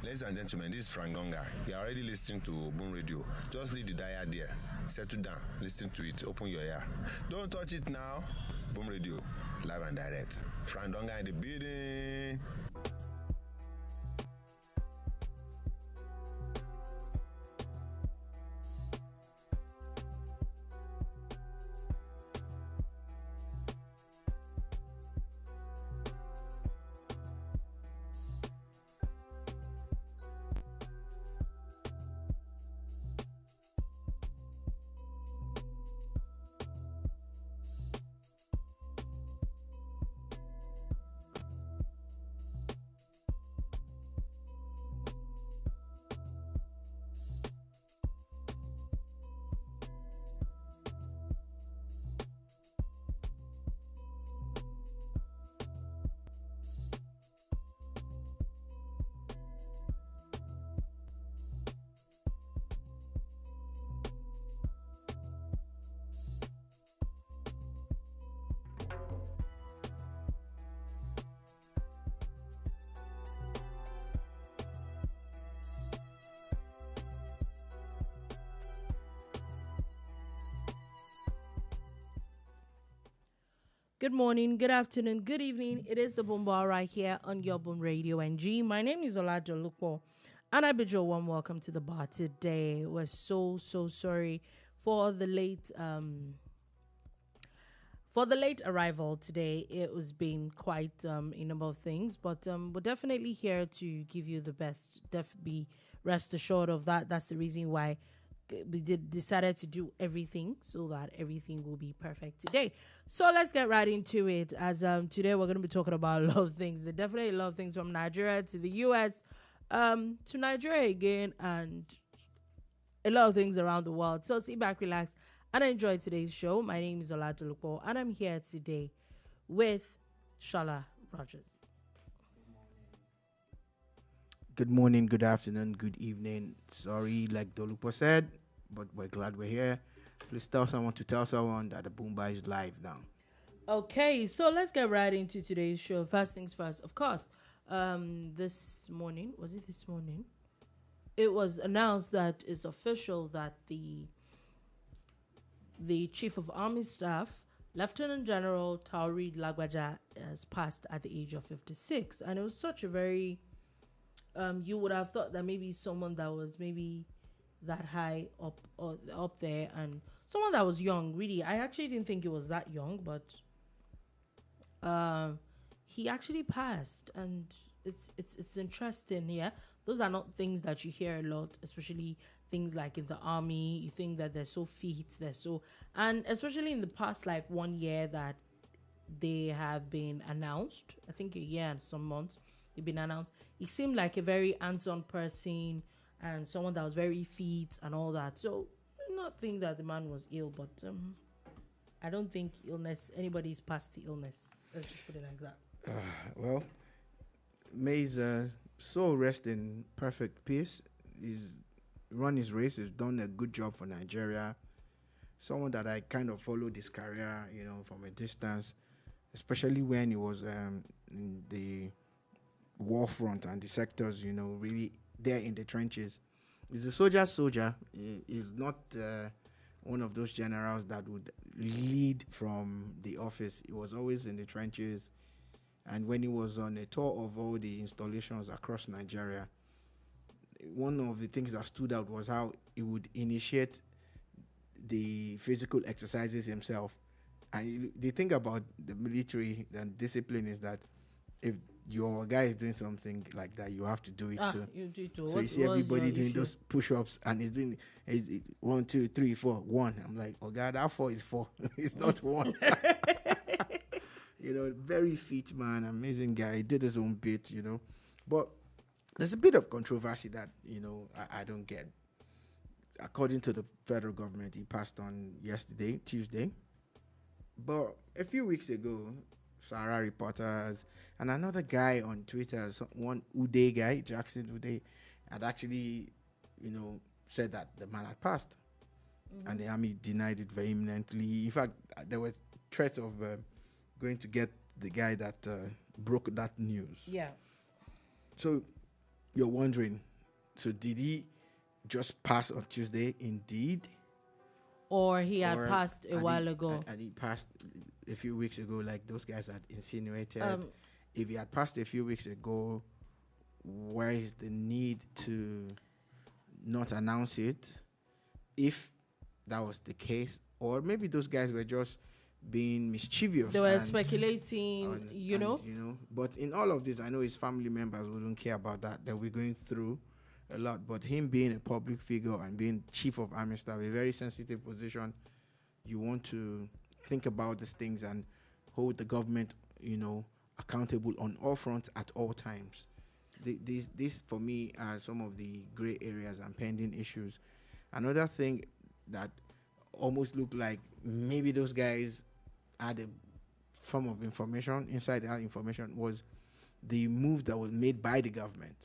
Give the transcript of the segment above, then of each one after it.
Ladies and gentlemen, this is Frank Donga. You are already listening to Boom Radio. Just leave the dial there. Settle down. Listen to it. Open your ear. Don't touch it now. Boom Radio. Live and direct. Frank Donga in the building. Good morning, good afternoon, good evening. It is the Boom Bar right here on your Boom Radio NG. My name is Olajo Lupo, and I bid you a warm welcome to the bar today. We're so sorry for the late arrival today. It was been quite a number of things, but we're definitely here to give you the best. Be rest assured of that. That's the reason why we decided to do everything so that everything will be perfect today. So let's get right into it. As today we're going to be talking about a lot of things. There definitely a lot of things from Nigeria to the US, to Nigeria again, and a lot of things around the world. So sit back, relax, and enjoy today's show. My name is Oladolupo, and I'm here today with Shala Rogers. Good morning, good afternoon, good evening. Sorry, like Dolupo said, but we're glad we're here. Please tell someone to tell someone that the Boomba is live now. Okay, so let's get right into today's show. First things first, of course. This morning, was it this morning? It was announced that it's official that the Chief of Army Staff, Lieutenant General Taoreed Lagbaja, has passed at the age of 56. And it was such a very... you would have thought that maybe someone that was maybe that high up there, and someone that was young. Really, I actually didn't think he was that young, but he actually passed, and it's interesting. Yeah, those are not things that you hear a lot, especially things like in the army. You think that they're so fit, and especially in the past like 1 year that they have been announced. I think a year and some months. They've been announced. He seemed like a very hands-on person and someone that was very fit and all that. So, I do not think that the man was ill, but I don't think anybody's past the illness. Let's just put it like that. Well, May's soul rest in perfect peace. He's run his race. He's done a good job for Nigeria. Someone that I kind of followed his career, from a distance, especially when he was in the war front and the sectors, really there in the trenches. He's a soldier. He's not one of those generals that would lead from the office. He was always in the trenches. And when he was on a tour of all the installations across Nigeria, one of the things that stood out was how he would initiate the physical exercises himself. And the thing about the military and discipline is that if your guy is doing something like that, you have to do it too. You do it too. So you see everybody doing those push-ups, and he's doing 1, 2, 3, 4, 1. I'm like, oh God, that 4 is 4. It's not 1. Very fit man, amazing guy. He did his own bit, But there's a bit of controversy that, I don't get. According to the federal government, he passed on Tuesday. But a few weeks ago, Sarah reporters and another guy on Twitter, one Uday guy, Jackson Uday, had actually, said that the man had passed. Mm-hmm. And the army denied it vehemently. In fact, there were threats of going to get the guy that broke that news. Yeah. So you're wondering, so did he just pass on Tuesday indeed? Or he had Or passed a while ago. And he passed a few weeks ago, like those guys had insinuated. If he had passed a few weeks ago, where is the need to not announce it? If that was the case, or maybe those guys were just being mischievous. They were speculating, you know. But in all of this, I know his family members wouldn't care about that. That we're going through a lot. But him being a public figure and being chief of army staff, a very sensitive position, you want to think about these things and hold the government, accountable on all fronts at all times. This for me are some of the gray areas and pending issues. Another thing that almost looked like maybe those guys had a form of information inside that information was the move that was made by the government.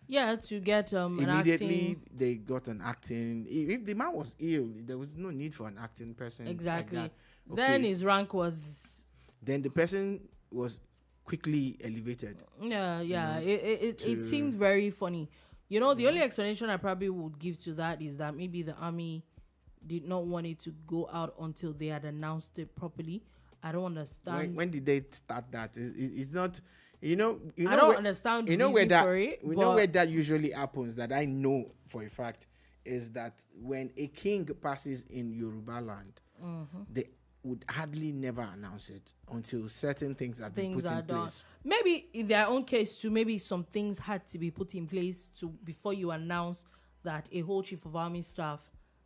Yeah, to get immediately they got an acting. If the man was ill, there was no need for an acting person. Exactly. Like that. Then his rank was. Then the person was quickly elevated. Yeah. It seemed very funny. The only explanation I probably would give to that is that maybe the army did not want it to go out until they had announced it properly. I don't understand. When did they start that? It's not. I don't understand. We know where that usually happens. That I know for a fact is that when a king passes in Yoruba land, they would hardly never announce it until certain things are put in place. Maybe in their own case too, maybe some things had to be put in place before you announce that a whole chief of army staff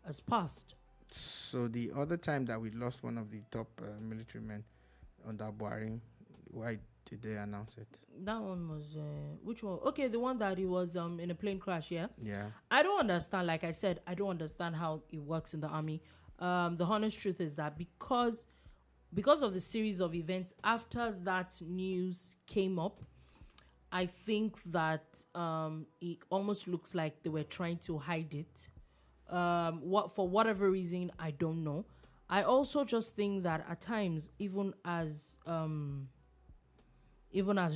has passed. So the other time that we lost one of the top military men under Buhari, why did they announce it? That one was which one? Okay, the one that he was in a plane crash. Yeah. I don't understand. Like I said, I don't understand how it works in the army. The honest truth is that because of the series of events after that news came up, I think that it almost looks like they were trying to hide it. For whatever reason, I don't know. I also just think that at times, even as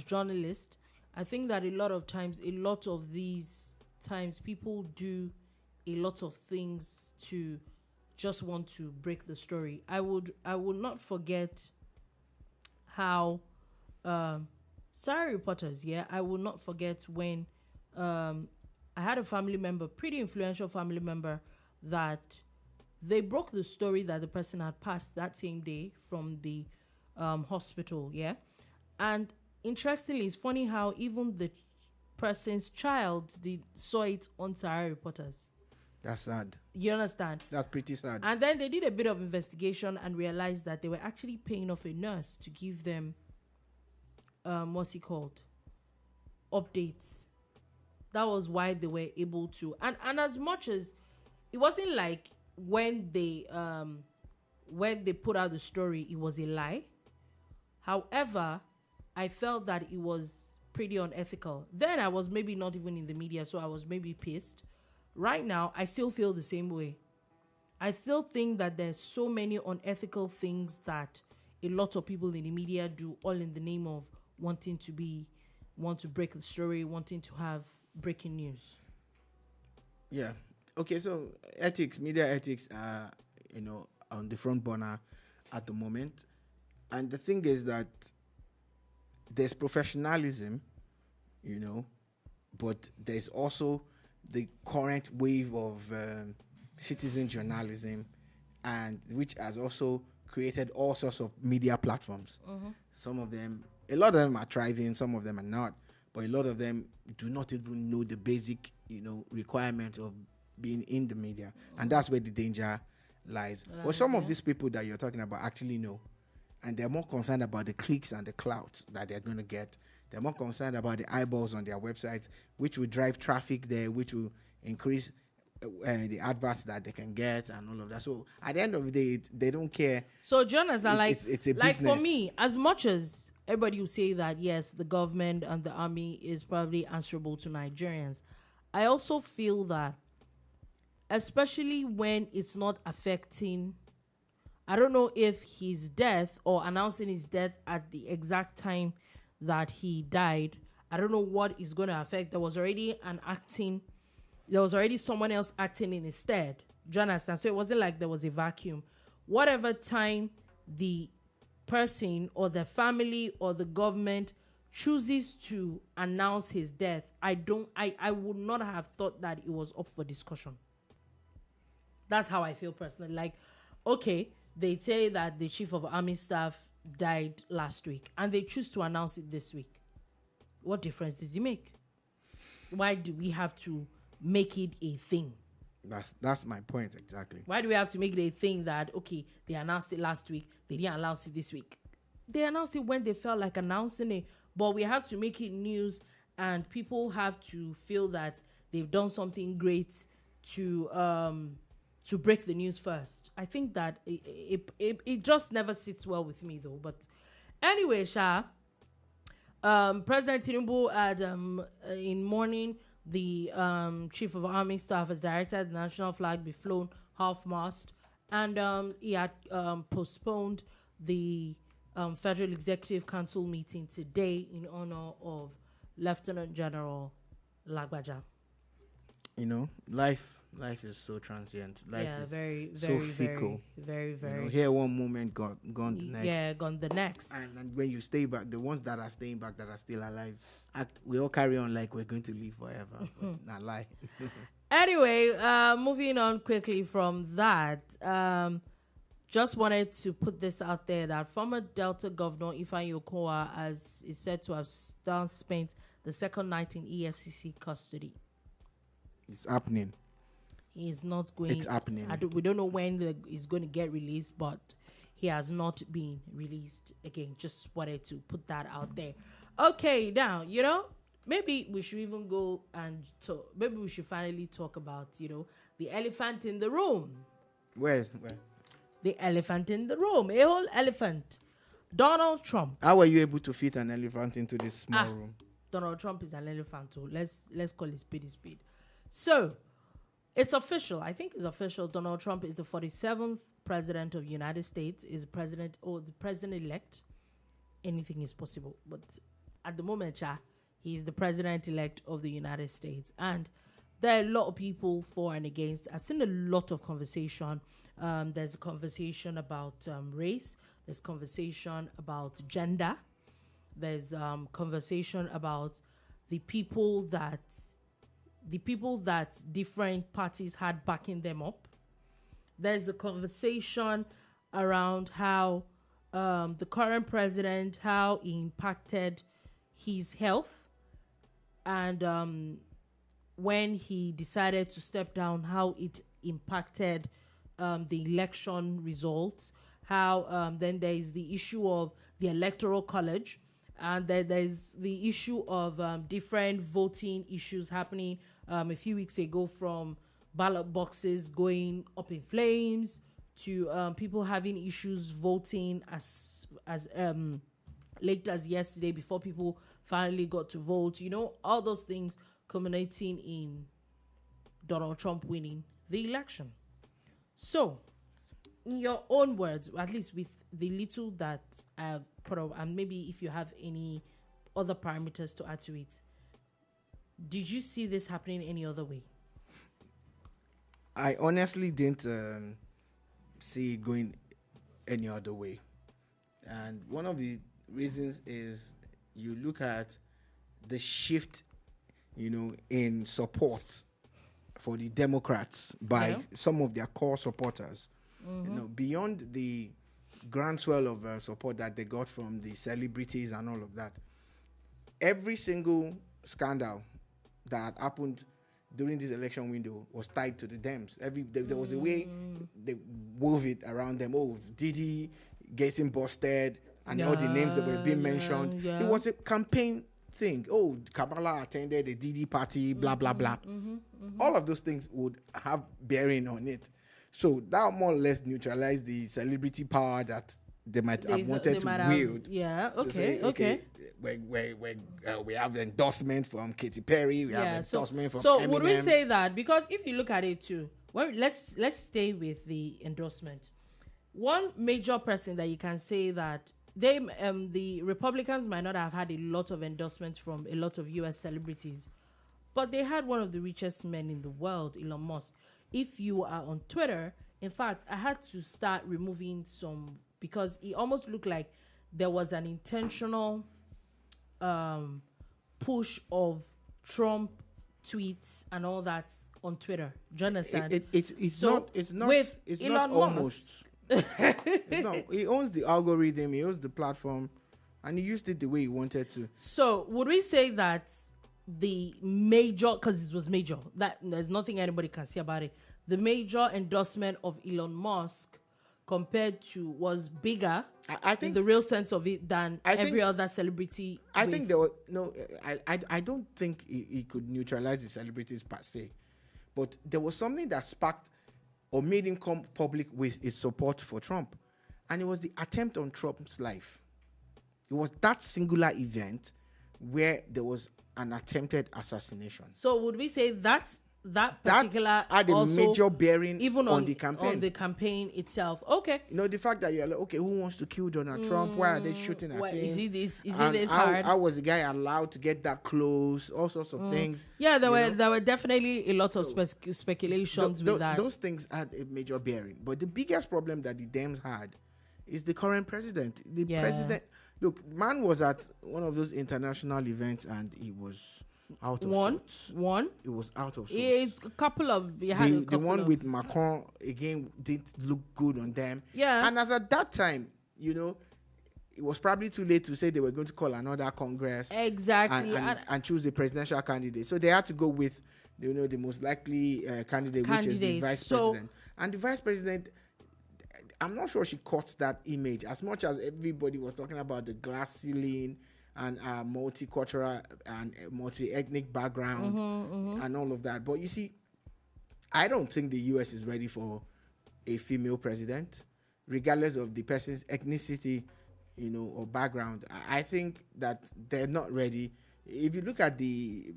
journalists, I think that a lot of these times, people do a lot of things to just want to break the story. I would not forget how sorry reporters, I will not forget when I had a family member, pretty influential family member, that they broke the story that the person had passed that same day from the hospital, and interestingly, it's funny how even the person's child saw it on Sahara Reporters. That's sad. You understand? That's pretty sad. And then they did a bit of investigation and realized that they were actually paying off a nurse to give them, updates. That was why they were able to. And as much as it wasn't like when they put out the story, it was a lie. However, I felt that it was pretty unethical. Then I was maybe not even in the media, so I was maybe pissed. Right now, I still feel the same way. I still think that there's so many unethical things that a lot of people in the media do, all in the name of want to break the story, wanting to have breaking news. Yeah. Okay, so media ethics are, on the front burner at the moment. And the thing is that there's professionalism, but there's also the current wave of citizen journalism, and which has also created all sorts of media platforms. A lot of them are thriving, some of them are not, but a lot of them do not even know the basic, requirements of being in the media, and that's where the danger lies. But some of these people that you're talking about actually know, and they're more concerned about the clicks and the clout that they're going to get. They're more concerned about the eyeballs on their websites, which will drive traffic there, which will increase the adverts that they can get and all of that. So at the end of the day, they don't care. So journalists are it's a like business. For me, as much as everybody will say that, yes, the government and the army is probably answerable to Nigerians, I also feel that, especially when it's not affecting, I don't know if his death or announcing his death at the exact time that he died I don't know what is going to affect. There was already someone else acting in his stead. Do you understand? So it wasn't like there was a vacuum. Whatever time the person or the family or the government chooses to announce his death, I would not have thought that it was up for discussion. That's how I feel personally. Like, okay, they say that the chief of army staff died last week and they choose to announce it this week. What difference does it make? Why do we have to make it a thing? That's my point exactly. Why do we have to make it a thing that, okay, they announced it last week, they didn't announce it this week? They announced it when they felt like announcing it, but we have to make it news, and people have to feel that they've done something great to break the news first. I think that it just never sits well with me though. But anyway, President Tinubu had in morning, the chief of army staff has directed the national flag be flown half-mast, and he had postponed the Federal Executive Council meeting today in honor of Lieutenant General Lagbaja. You know, life is so transient. Life is very so fickle. Very. You know, here one moment, gone the next. Yeah, gone the next. And when you stay back, the ones that are staying back, that are still alive, we all carry on like we're going to live forever. But not lie. Anyway, moving on quickly from that, just wanted to put this out there that former Delta Governor Ifeanyi Okowa is said to have spent the second night in EFCC custody. It's happening. He is not going. It's happening. We don't know when he's going to get released, but he has not been released again. Just wanted to put that out there. Okay, now, you know, maybe we should even go and talk. Maybe we should finally talk about, you know, the elephant in the room. Where? The elephant in the room. A whole elephant. Donald Trump. How were you able to fit an elephant into this small room? Donald Trump is an elephant, so let's call it speed is speed. So, it's official. I think it's official. Donald Trump is the 47th president of the United States, is president or the president-elect. Anything is possible. But at the moment, he is the president-elect of the United States. And there are a lot of people for and against. I've seen a lot of conversation. There's a conversation about race. There's conversation about gender. There's conversation about the people that different parties had backing them up. There's a conversation around how the current president, how he impacted his health, and when he decided to step down, how it impacted the election results, how then there is the issue of the Electoral College, and then there's the issue of different voting issues happening a few weeks ago, from ballot boxes going up in flames to people having issues voting as late as yesterday before people finally got to vote. You know, all those things culminating in Donald Trump winning the election. So, in your own words, at least with the little that I've put up, and maybe if you have any other parameters to add to it, did you see this happening any other way? I honestly didn't see it going any other way. And one of the reasons is you look at the shift, you know, in support for the Democrats by some of their core supporters. You know, beyond the groundswell of support that they got from the celebrities and all of that, every single scandal that happened during this election window was tied to the Dems. There was a way they wove it around them. Oh, Diddy getting busted and all the names that were being mentioned. It was a campaign thing. Oh, Kamala attended a Diddy party, blah, blah, blah. All of those things would have bearing on it. So that more or less neutralized the celebrity power that they might have wanted to wield. Yeah, okay. We have the endorsement from Katy Perry. We have the endorsement from Eminem. Would we say that? Because if you look at it too, well, let's stay with the endorsement. One major person that you can say that the Republicans might not have had a lot of endorsements from a lot of US celebrities, but they had one of the richest men in the world, Elon Musk. If you are on Twitter, in fact, I had to start removing some because it almost looked like there was an intentional push of Trump tweets and all that on Twitter. Do you understand? It's So, not. It's not. with It's Elon not Musk- almost. No, he owns the algorithm. He owns the platform, and he used it the way he wanted to. So would we say that the major, because it was major, that there's nothing anybody can say about it, the major endorsement of Elon Musk compared to was bigger I in think the real sense of it than I every think- other celebrity? I with- think there was no. I don't think he could neutralize the celebrities per se, but there was something that sparked or made him come public with his support for Trump, and it was the attempt on Trump's life. It was that singular event where there was an attempted assassination. So would we say that That particular had a also major bearing even on the campaign. on the campaign itself? Okay. You know, the fact that you're like, okay, who wants to kill Donald Trump? Why are they shooting at What, him? is it this? Is it And this how, hard? how was the guy allowed to get that close? All sorts of things. Yeah, there you were know? there were definitely a lot of speculations with that. Those things had a major bearing. But the biggest problem that the Dems had is the current president. The president, look, man was at one of those international events and he was out of sorts. One. It was out of sorts. It's a couple of. The one with Macron again didn't look good on them. Yeah. And as at that time, you know, it was probably too late to say they were going to call another Congress Exactly. and choose a presidential candidate. So they had to go with, you know, the most likely candidate, which is the vice president. And the vice president, I'm not sure she caught that image as much as everybody was talking about the glass ceiling and multicultural and multi-ethnic background and all of that. But you see, I don't think the U.S. is ready for a female president, regardless of the person's ethnicity, you know, or background. I think that they're not ready. If you look at the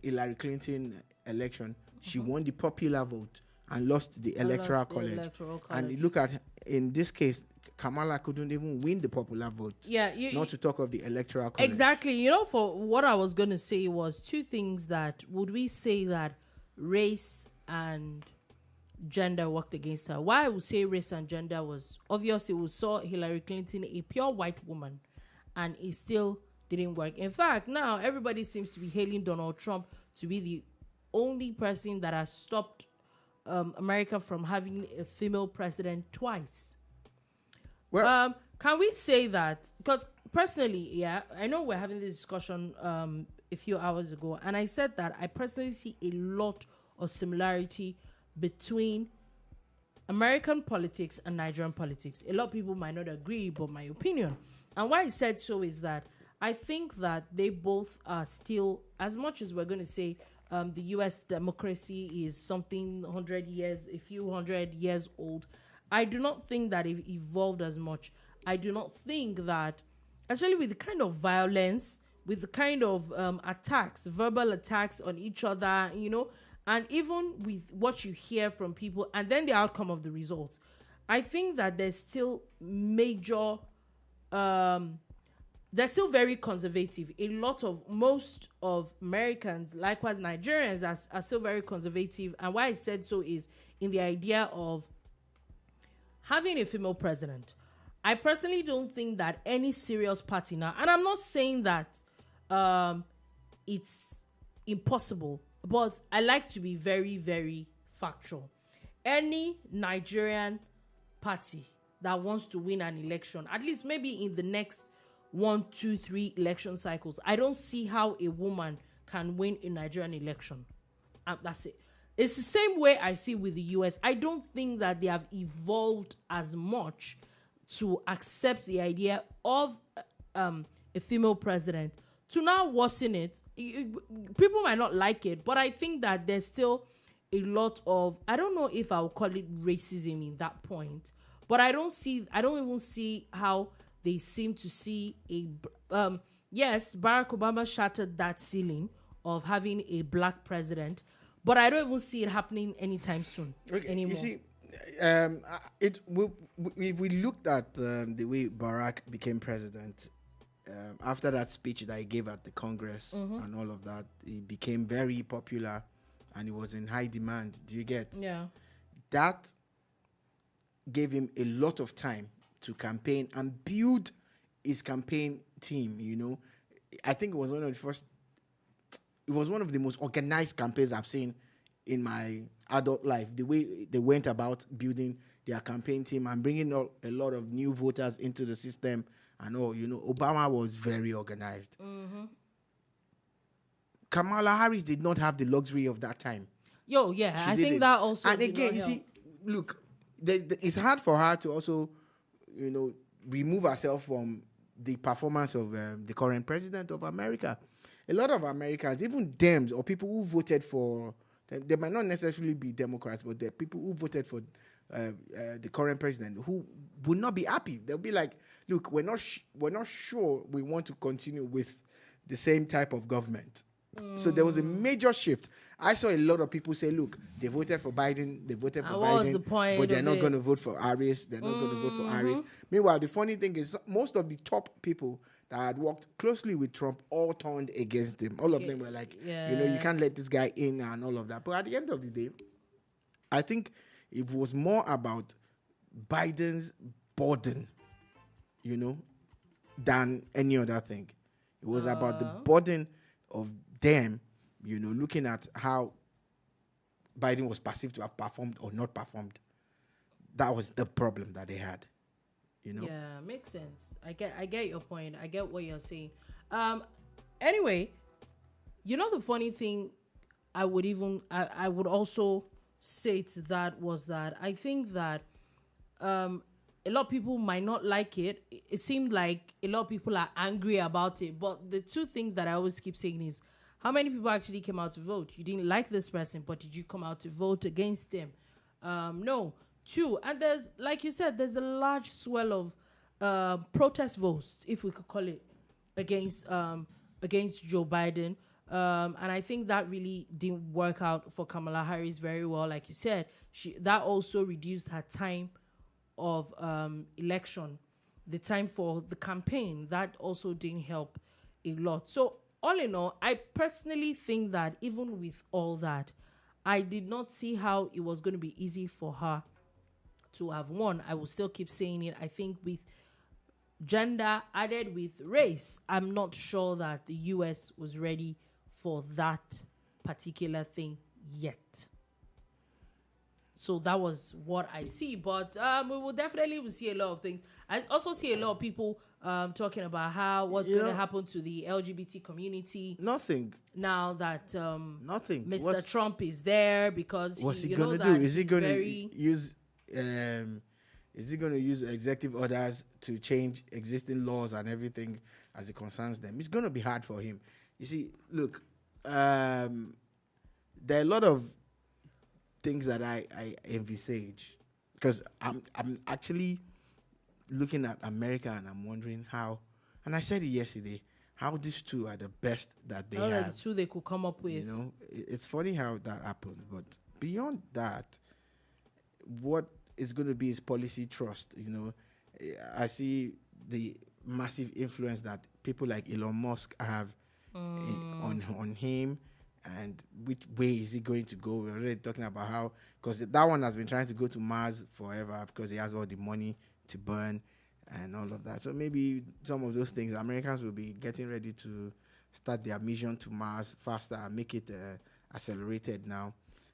Hillary Clinton election, she won the popular vote and lost the electoral college. And you look at, in this case, Kamala couldn't even win the popular vote. Yeah, not to talk of the electoral college. Exactly. You know, for what I was going to say was two things that would we say that race and gender worked against her. Why I would say race and gender was obviously we saw Hillary Clinton, a pure white woman, and it still didn't work. In fact, now everybody seems to be hailing Donald Trump to be the only person that has stopped America from having a female president twice. Well, can we say that? Because personally, yeah, I know we're having this discussion a few hours ago, and I said that I personally see a lot of similarity between American politics and Nigerian politics. A lot of people might not agree, but my opinion. And why I said so is that I think that they both are still, as much as we're going to say the U.S. democracy is something 100 years, a few 100 years old, I do not think that it evolved as much. I do not think that, especially with the kind of violence, with the kind of attacks, verbal attacks on each other, you know, and even with what you hear from people and then the outcome of the results, I think that there's still major, they're still very conservative. Most of Americans, likewise Nigerians, are still very conservative. And why I said so is in the idea of having a female president. I personally don't think that any serious party now, and I'm not saying that it's impossible, but I like to be very, very factual. Any Nigerian party that wants to win an election, at least maybe in the next 1, 2, 3 election cycles, I don't see how a woman can win a Nigerian election. That's it. It's the same way I see with the US. I don't think that they have evolved as much to accept the idea of a female president. To now worsen it, people might not like it, but I think that there's still a lot of, I don't know if I'll call it racism in that point, but I don't even see how they seem to see yes, Barack Obama shattered that ceiling of having a black president, but I don't even see it happening anytime soon anymore. You see, If we looked at the way Barack became president, after that speech that he gave at the Congress and all of that, he became very popular and he was in high demand. Do you get? Yeah. That gave him a lot of time to campaign and build his campaign team, you know. I think it was one of the most organized campaigns I've seen in my adult life. The way they went about building their campaign team and bringing a lot of new voters into the system and all, you know, Obama was very organized. Kamala Harris did not have the luxury of that time. I think that also. And again, you see, look, it's hard for her to also, you know, remove herself from the performance of the current president of America. A lot of Americans, even Dems or people who voted for, they might not necessarily be Democrats, but the people who voted for the current president who would not be happy. They'll be like, look, we're not sure we want to continue with the same type of government. So there was a major shift. I saw a lot of people say, look, they voted for Biden, was the point but they're of not it? going to vote for Harris. They're not going to vote for Harris. Meanwhile, the funny thing is most of the top people that had worked closely with Trump all turned against him. All of them were like, you know, you can't let this guy in and all of that. But at the end of the day, I think it was more about Biden's burden, you know, than any other thing. It was about the burden of them, you know, looking at how Biden was perceived to have performed or not performed. That was the problem that they had, you know. Yeah, makes sense. I get your point. I get what you're saying. Anyway, you know the funny thing, I would also say to that was that I think that a lot of people might not like it. It seemed like a lot of people are angry about it. But the two things that I always keep saying is, how many people actually came out to vote? You didn't like this person, but did you come out to vote against him? No. Two, and there's, like you said, there's a large swell of protest votes, if we could call it, against Joe Biden. And I think that really didn't work out for Kamala Harris very well. Like you said, that also reduced her time of election, the time for the campaign. That also didn't help a lot. So all in all, I personally think that even with all that, I did not see how it was going to be easy for her to have won. I will still keep saying it. I think with gender added with race, I'm not sure that the US was ready for that particular thing yet. So that was what I see. But we will definitely see a lot of things. I also see a lot of people talking about what's going to happen to the LGBT community. Nothing. Now that nothing. Mr. Trump is there, because what's he going to do? Is he going to use is he going to use executive orders to change existing laws and everything as it concerns them? It's going to be hard for him. You see, look, there are a lot of things that I envisage, because I'm actually looking at America and I'm wondering how, and I said it yesterday, how these two are the best that they have. The two they could come up with. You know, it's funny how that happens, but beyond that, what is going to be his policy trust? You know, I see the massive influence that people like Elon Musk have on him, and which way is he going to go? We're already talking about how, because that one has been trying to go to Mars forever because he has all the money to burn and all of that. So maybe some of those things, Americans will be getting ready to start their mission to Mars faster and make it accelerated now.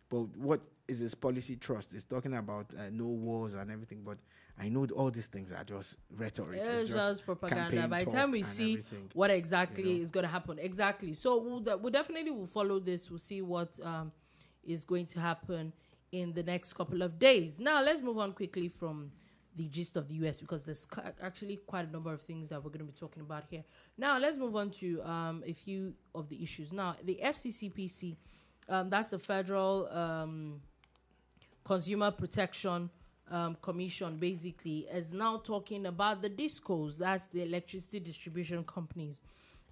But what is his policy trust? It's talking about no wars and everything, but I know all these things are just rhetoric. It's just propaganda. By the time we see what exactly is going to happen. Exactly. So we definitely will follow this. We'll see what is going to happen in the next couple of days. Now, let's move on quickly from the gist of the US, because there's actually quite a number of things that we're going to be talking about here. Now, let's move on to a few of the issues. Now, the FCCPC, that's the Federal Consumer Protection Commission, basically, is now talking about the DisCos, that's the electricity distribution companies,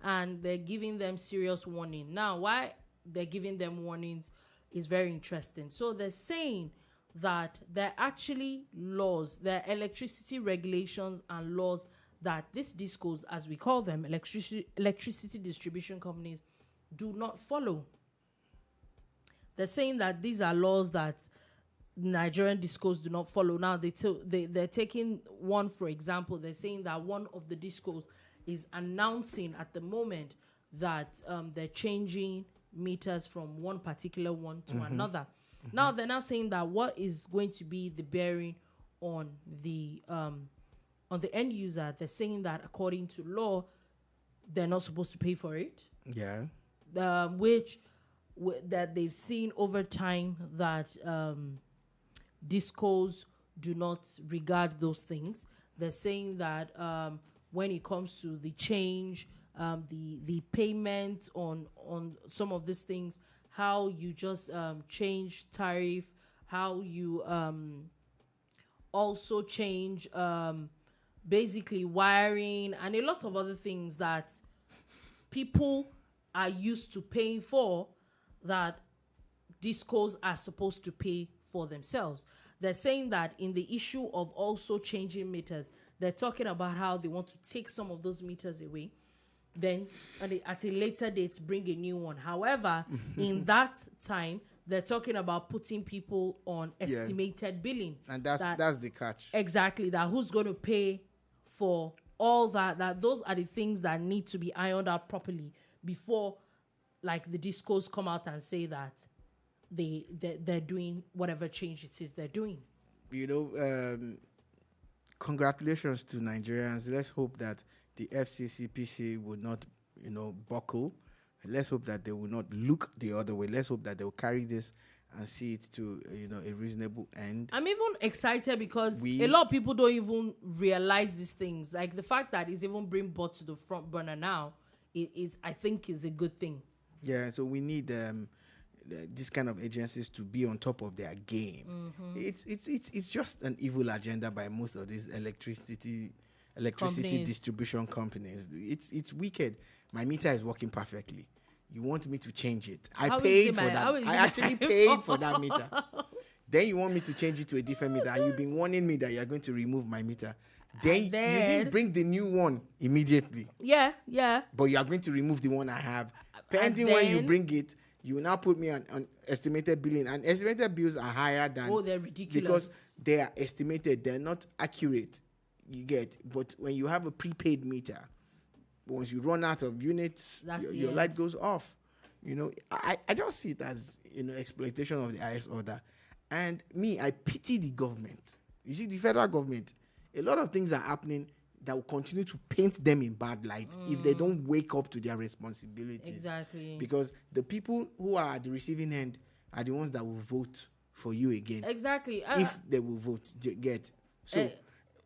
and they're giving them serious warning. Now, why they're giving them warnings is very interesting. So they're saying that there are actually laws, there are electricity regulations and laws that these DisCos, as we call them, electricity distribution companies, do not follow. They're saying that these are laws that Nigerian DisCos do not follow. Now, they're taking one, for example. They're saying that one of the DisCos is announcing at the moment that they're changing meters from one particular one to another. Now they're now saying that what is going to be the bearing on the end user. They're saying that according to law, they're not supposed to pay for it. Yeah. That they've seen over time that DisCos do not regard those things. They're saying that when it comes to the change, the payment on some of these things, how you just change tariff, how you also change basically wiring and a lot of other things that people are used to paying for, that DisCos are supposed to pay for themselves. They're saying that in the issue of also changing meters, they're talking about how they want to take some of those meters away, then at a later date bring a new one. However, in that time, they're talking about putting people on estimated billing. And that's the catch. Exactly. That who's going to pay for all that? That those are the things that need to be ironed out properly before, like, the DisCos come out and say that they're doing whatever change it is they're doing. You know, congratulations to Nigerians. Let's hope that the FCCPC will not, buckle. Let's hope that they will not look the other way. Let's hope that they will carry this and see it to, a reasonable end. I'm even excited because a lot of people don't even realize these things. Like the fact that it's even being brought to the front burner now, I think is a good thing. Yeah, so we need this kind of agencies to be on top of their game. It's just an evil agenda by most of these electricity distribution companies. It's wicked. My meter is working perfectly. You want me to change it? I paid for that. I actually paid for that meter. Then you want me to change it to a different meter, and you've been warning me that you're going to remove my meter. Then you didn't bring the new one immediately. Yeah. But you are going to remove the one I have. Pending when you bring it, you will now put me on estimated billing. And estimated bills are higher than... Oh, they're ridiculous. Because they are estimated. They're not accurate. You get. But when you have a prepaid meter, once you run out of units, your light goes off. I just see it as, exploitation of the highest order. And I pity the government. You see, the federal government, a lot of things are happening that will continue to paint them in bad light if they don't wake up to their responsibilities. Exactly. Because the people who are at the receiving end are the ones that will vote for you again. Exactly. If they will vote, get. So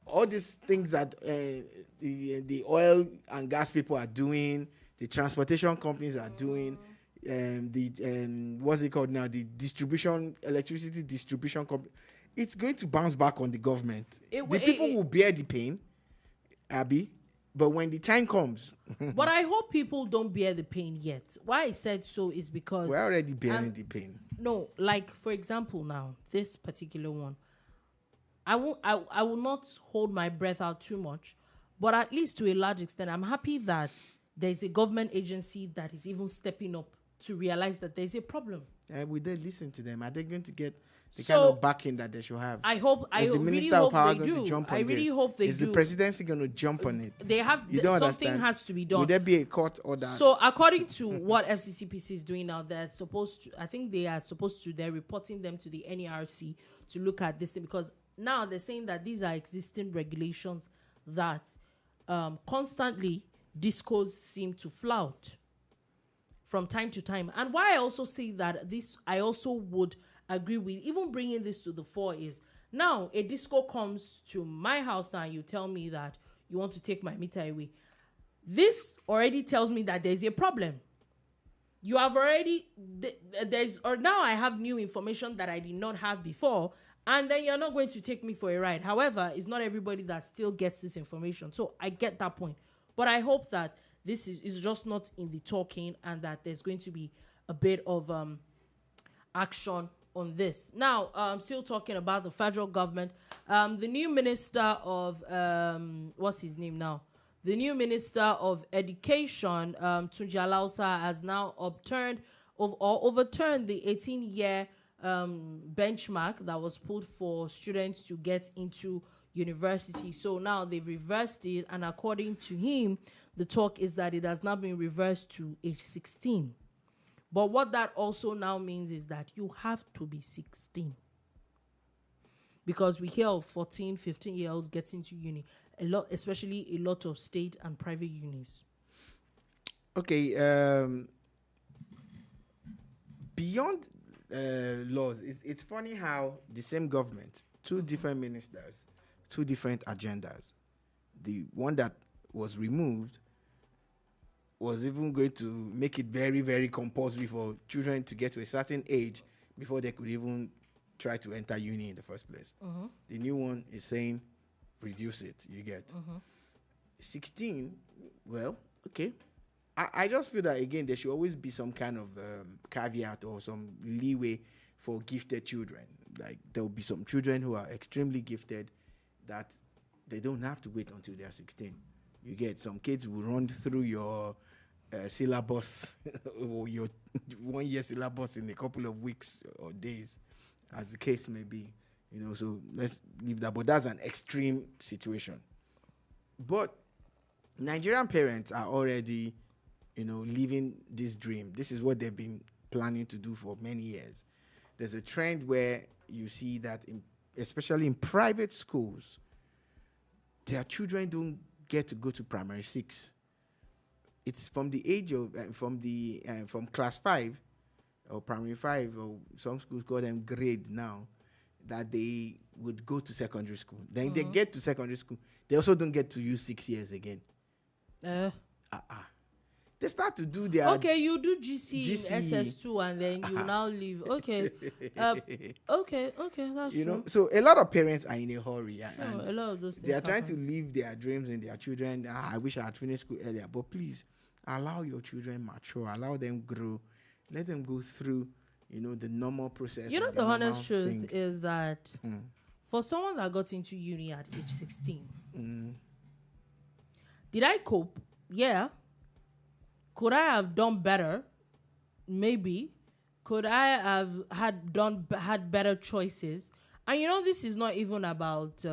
all these things that the oil and gas people are doing, the transportation companies are doing, what's it called now? The electricity distribution company. It's going to bounce back on the government. The people will bear the pain, Abby, but when the time comes... But I hope people don't bear the pain yet. Why I said so is because... We're already bearing the pain. No, like, for example now, this particular one, I will not hold my breath out too much, but at least to a large extent, I'm happy that there's a government agency that is even stepping up to realize that there's a problem. We did listen to them. Are they going to get the kind of backing that they should have? I hope. Is the Minister of Power going to jump on this? I really hope they do. Is the presidency going to jump on it? They have. Something has to be done. Will there be a court order? So according to what FCCPC is doing now, they're supposed to. I think they are supposed to. They're reporting them to the NERC to look at this thing, because now they're saying that these are existing regulations that constantly DisCos seem to flout from time to time. And why I also say that this, I also would agree with, even bringing this to the fore, is now a DisCo comes to my house now and you tell me that you want to take my meter away. This already tells me that there's a problem. You have already, now I have new information that I did not have before, and then you're not going to take me for a ride. However, it's not everybody that still gets this information. So I get that point. But I hope that this is just not in the talking, and that there's going to be a bit of action on this. Now, still talking about the federal government, the new minister of what's his name now? The new minister of education, Tunji Alausa, has now overturned the 18-year benchmark that was put for students to get into university. So now they've reversed it, and according to him, the talk is that it has now been reversed to age 16. But what that also now means is that you have to be 16. Because we hear of 14, 15-year-olds getting to uni. A lot, especially a lot of state and private unis. Okay, beyond laws, it's funny how the same government, two different ministers, two different agendas. The one that was removed was even going to make it very, very compulsory for children to get to a certain age before they could even try to enter uni in the first place. The new one is saying reduce it, you get. 16, well, okay. I just feel that, again, there should always be some kind of caveat or some leeway for gifted children. Like, there will be some children who are extremely gifted that they don't have to wait until they are 16. You get, some kids will run through your syllabus or your 1 year syllabus in a couple of weeks or days, as the case may be. You know, so let's leave that. But that's an extreme situation. But Nigerian parents are already, you know, living this dream. This is what they've been planning to do for many years. There's a trend where you see that, especially in private schools, their children don't get to go to primary 6. It's from the age of, from class 5 or primary 5, or some schools call them grade now, that they would go to secondary school. Then they get to secondary school. They also don't get to use 6 years again. They start to do their... Okay, you do GC in SS2 and then you now leave. Okay. Okay, that's you true. know, so a lot of parents are in a hurry. And a lot of those things they are trying to happen. live their dreams in their children. I wish I had finished school earlier. But please, allow your children mature. Allow them grow. Let them go through, you know, the normal process. You know, and the normal honest truth thing. is that for someone that got into uni at age 16, did I cope? Yeah. Could I have done better? Maybe. Could I have had better choices? And you know, this is not even about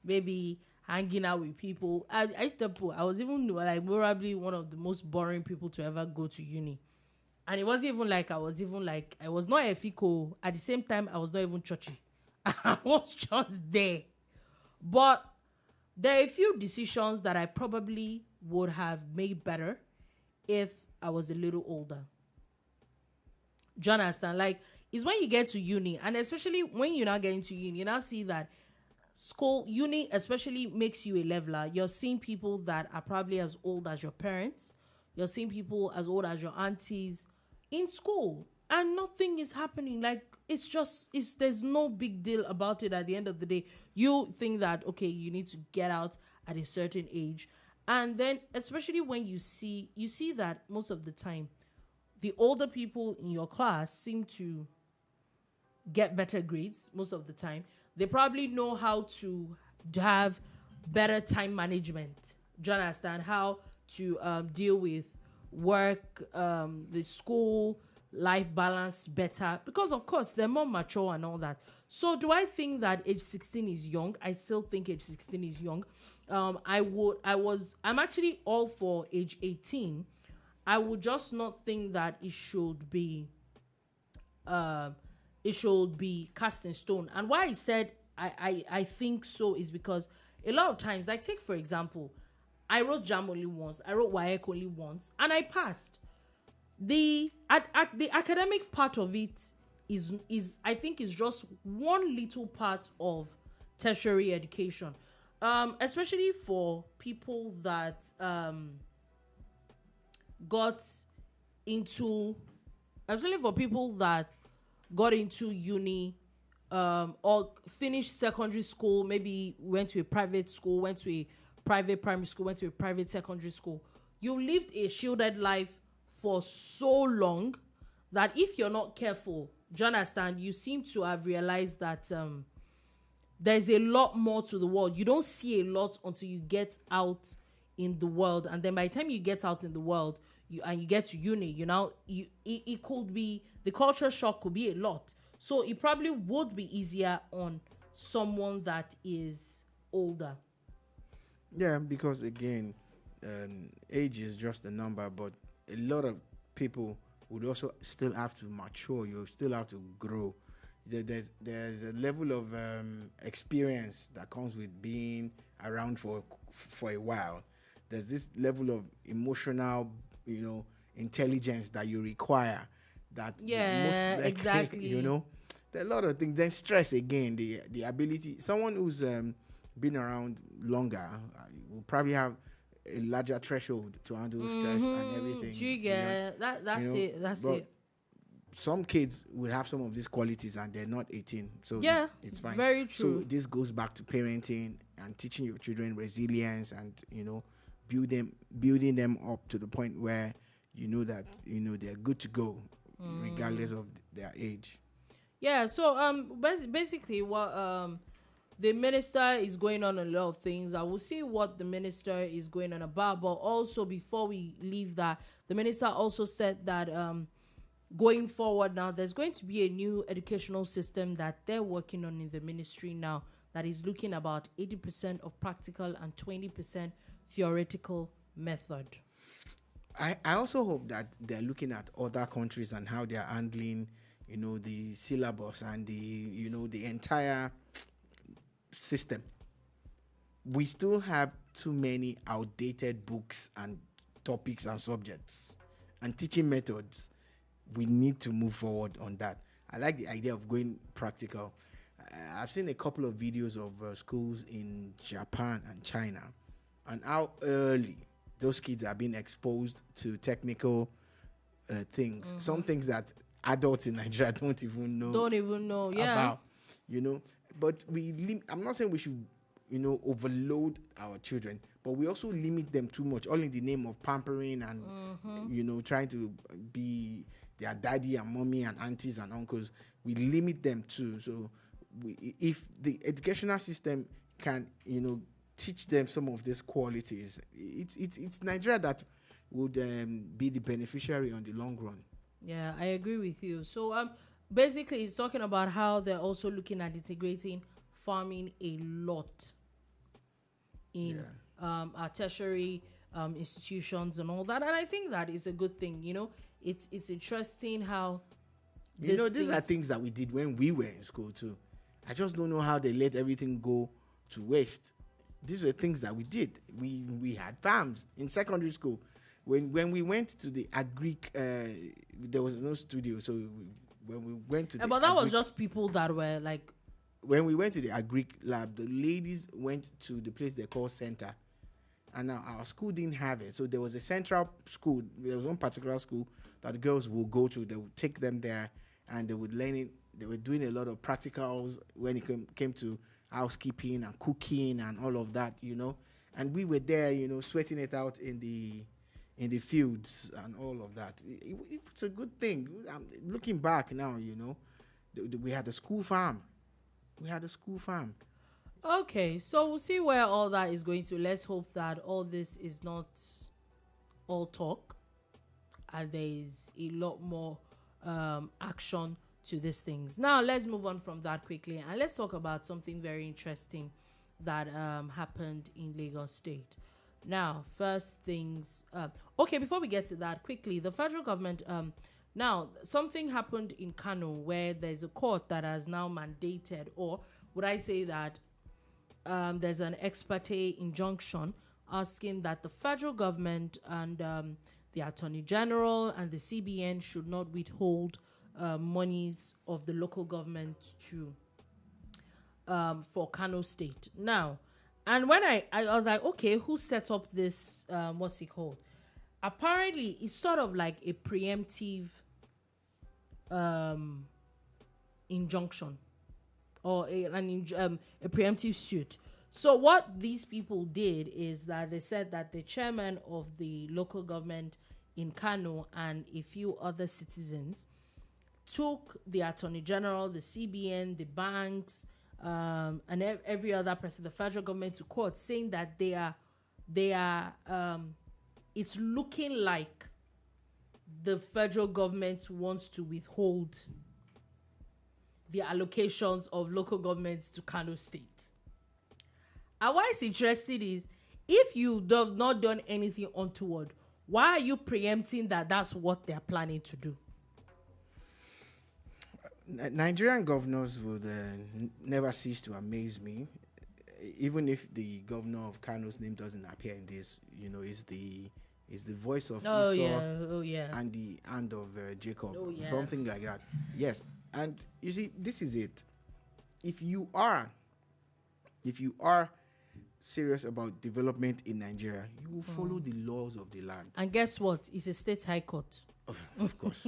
maybe hanging out with people. I was even like probably one of the most boring people to ever go to uni. And it wasn't even like I was not a fico. At the same time, I was not even churchy. I was just there. But there are a few decisions that I probably would have made better if I was a little older. Do you understand? Like, it's when you get to uni, and especially when you're not getting to uni, you now see that uni especially makes you a leveler. You're seeing people that are probably as old as your parents. You're seeing people as old as your aunties in school, and nothing is happening. Like, there's no big deal about it at the end of the day. You think that, okay, you need to get out at a certain age. And then, especially when you see that most of the time, the older people in your class seem to get better grades most of the time. They probably know how to have better time management. Do you understand? How to deal with work, the school, life balance better. Because, of course, they're more mature and all that. So do I think that age 16 is young? I still think age 16 is young. I'm actually all for age 18. I would just not think that it should be cast in stone. And why I said I think so is because a lot of times, like, take for example, I wrote JAM only once, I wrote WAEC only once, and I passed. The academic part of it is I think is just one little part of tertiary education. Especially for people that got into uni or finished secondary school, maybe went to a private school, went to a private primary school, went to a private secondary school. You lived a shielded life for so long that if you're not careful, do you understand? You seem to have realized that there's a lot more to the world. You don't see a lot until you get out in the world, and then by the time you get out in the world, you get to uni, it could be, the culture shock could be a lot. So it probably would be easier on someone that is older. Yeah, because again, age is just a number, but a lot of people would also still have to mature. You still have to grow. There's a level of experience that comes with being around for a while. There's this level of emotional, intelligence that you require. That exactly. There are a lot of things. Then stress again, the ability. Someone who's been around longer will probably have a larger threshold to handle stress and everything. That's it. Some kids will have some of these qualities and they're not 18, so it's fine. Very true. So this goes back to parenting and teaching your children resilience and building them up to the point where that they're good to go regardless of their age. Yeah. So basically what the minister is going on a lot of things. I will see what the minister is going on about, but also before we leave that, the minister also said that going forward now, there's going to be a new educational system that they're working on in the ministry now that is looking about 80% of practical and 20% theoretical method. I also hope that they're looking at other countries and how they're handling, the syllabus and the entire system. We still have too many outdated books and topics and subjects and teaching methods. We need to move forward on that. I like the idea of going practical. I've seen a couple of videos of schools in Japan and China and how early those kids are being exposed to technical things. Mm-hmm. Some things that adults in Nigeria don't even know about, But I'm not saying we should, overload our children, but we also limit them too much, all in the name of pampering and, trying to be their daddy and mommy and aunties and uncles. We limit them too. So if the educational system can, teach them some of these qualities, it's Nigeria that would be the beneficiary on the long run. Yeah, I agree with you. So basically it's talking about how they're also looking at integrating farming a lot in our tertiary institutions and all that, and I think that is a good thing. It's interesting how these are things that we did when we were in school too. I just don't know how they let everything go to waste. These were things that we did. We had farms in secondary school. When we went to the agric, there was no studio, so when we went to but that was just people that were like. When we went to the agric lab, the ladies went to the place they call center, and now our school didn't have it. So there was a central school. There was one particular school that the girls would go to. They would take them there, and they would learn it. They were doing a lot of practicals when it came to housekeeping and cooking and all of that, And we were there, sweating it out in the fields and all of that. It's a good thing. Looking back now, we had a school farm. Okay, so we'll see where all that is going to. Let's hope that all this is not all talk and there is a lot more action to these things. Now, let's move on from that quickly and let's talk about something very interesting that happened in Lagos State. Now, first things... before we get to that, quickly, the federal government... now, something happened in Kano where there's a court that has now mandated, or would I say that there's an ex parte injunction asking that the federal government and the Attorney General and the CBN should not withhold monies of the local government for Kano State. Now, and when I was like, okay, who set up this, what's it called? Apparently, it's sort of like a preemptive injunction or a preemptive suit. So what these people did is that they said that the chairman of the local government in Kano and a few other citizens took the Attorney General, the CBN, the banks, and every other person, the federal government, to court, saying that it's looking like the federal government wants to withhold the allocations of local governments to Kano State. And what is interesting is, if you have not done anything untoward, why are you preempting that that's what they're planning to do? Nigerian governors would never cease to amaze me, even if the governor of Kano's name doesn't appear in this. Is the voice of Esau and the hand of Jacob, something like that. Yes, and you see, this is it. If you are serious about development in Nigeria, you will follow the laws of the land. And guess what? It's a state high court. Of course.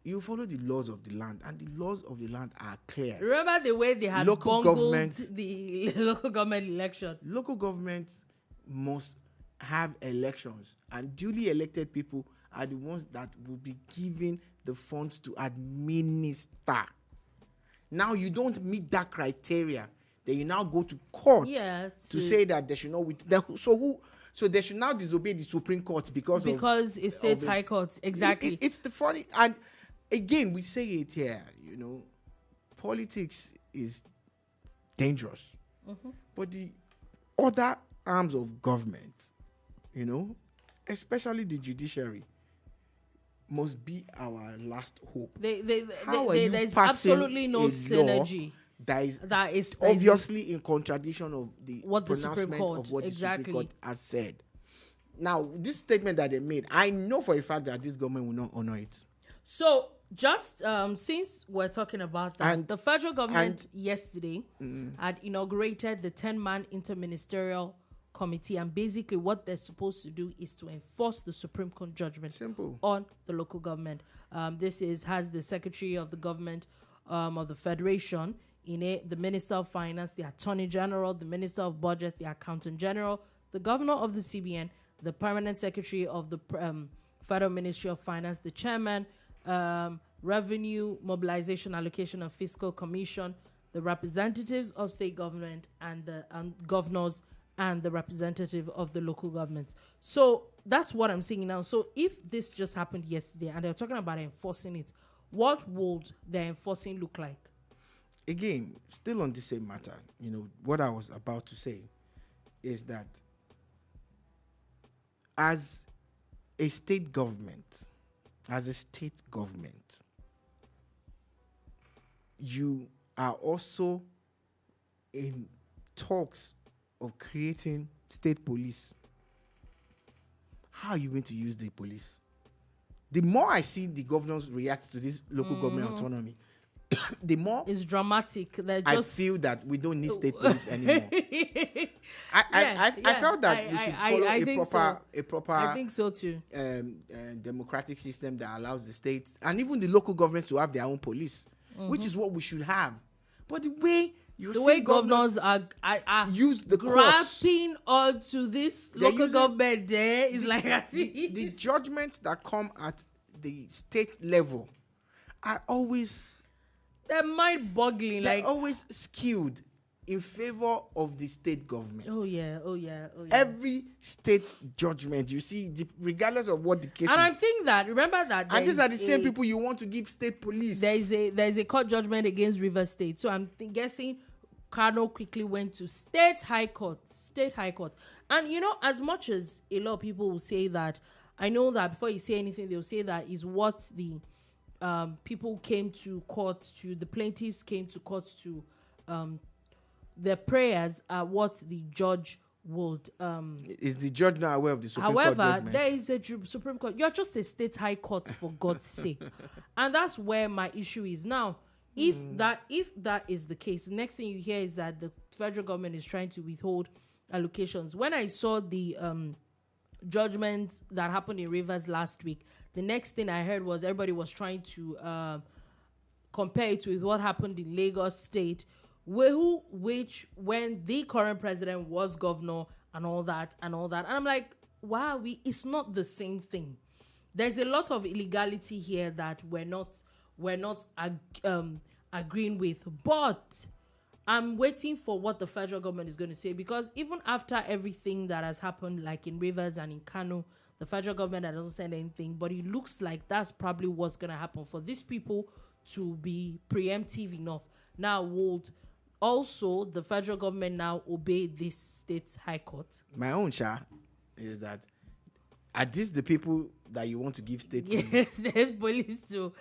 You follow the laws of the land, and the laws of the land are clear. Remember the way they had bungled the local government election? Local governments must have elections, and duly elected people are the ones that will be given the funds to administer. Now, you don't meet that criteria, then you now go to court to say that they should not. So they should now disobey the Supreme Court because it's state high court. Exactly. It's the funny, and again we say it here. Politics is dangerous, but the other arms of government, especially the judiciary, must be our last hope. There's absolutely no synergy. That is obviously in contradiction of what the Supreme Court of what the Supreme Court has said. Now, this statement that they made, I know for a fact that this government will not honor it. So, just since we're talking about that, the federal government yesterday had inaugurated the 10-man interministerial committee, and basically what they're supposed to do is to enforce the Supreme Court judgment on the local government. This has the Secretary of the Government of the Federation in it, the Minister of Finance, the Attorney General, the Minister of Budget, the Accountant General, the Governor of the CBN, the Permanent Secretary of the Federal Ministry of Finance, the Chairman, Revenue, Mobilization, Allocation, and Fiscal Commission, the representatives of state government, and the governors, and the representative of the local governments. So that's what I'm saying now. So if this just happened yesterday and they're talking about enforcing it, what would the enforcing look like? Again, still on the same matter, what I was about to say is that as a state government, you are also in talks of creating state police. How are you going to use the police? The more I see the governors react to this local government autonomy, the more it's dramatic. I feel that we don't need state police anymore. I felt that we should follow a proper I think so too. Democratic system that allows the states and even the local governments to have their own police, which is what we should have. But the way governors are use the grasping onto this local government there is like the judgments that come at the state level are always they're mind-boggling. They're always skewed in favor of the state government. Oh yeah. Every state judgment, you see, regardless of what the case is. And I think that, remember that... And these are the same people you want to give state police. There's a court judgment against River State. So I'm guessing Kano quickly went to State High Court. And, as much as a lot of people will say that, I know that before you say anything, they'll say that is what the... people came to court the plaintiffs came to court to their prayers are what the judge would is the judge not aware of the Supreme Court however judgment? There is a Supreme Court. You're just a state high court, for God's sake. And that's where my issue is now. If that is the case, the next thing you hear is that the federal government is trying to withhold allocations. When I saw the judgment that happened in Rivers last week, the next thing I heard was everybody was trying to compare it with what happened in Lagos State, which when the current president was governor and all that. And I'm like, wow, it's not the same thing. There's a lot of illegality here that we're not we're not agreeing with. But I'm waiting for what the federal government is going to say, because even after everything that has happened, like in Rivers and in Kano, the federal government hasn't said anything, but it looks like that's probably what's going to happen for these people to be preemptive enough. Now, would also the federal government now obey this state high court? My own is that, are these the people that you want to give state police? Yes, there's police too.